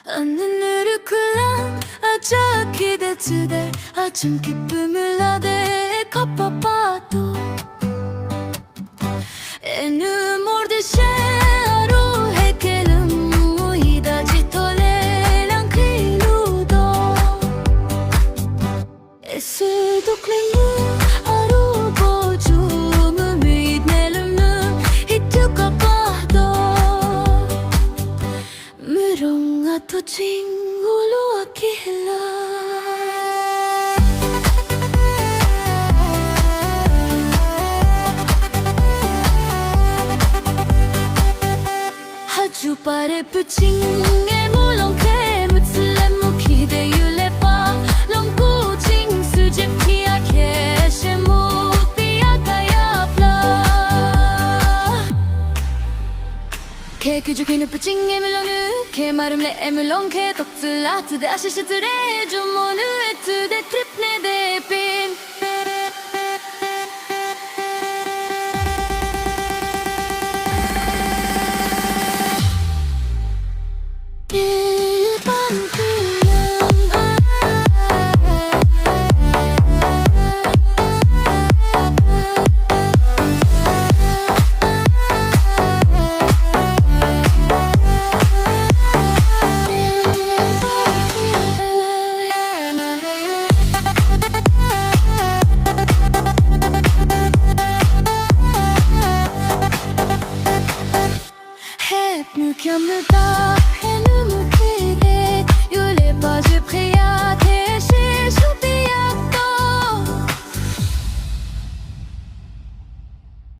하늘을 굴러 아저 기대치들 아침 기쁨을 나대 갚아봐도 애는 mordice aro hekelim muida citolelan kriludo esir duklemu aro bocumu müidnelümü hitu kapahdo mürong ato cingulu akihla Jupare puchinge mulong ke mutslemu kide yule pa long kuching sujep kia ke shemu pia kaya pla ke küçükünü puchinge mulonu ke marumle emulong ke toksula tude ashishitire jumonu etude tripne de pin Mükemmel henüz mükemmel yule baş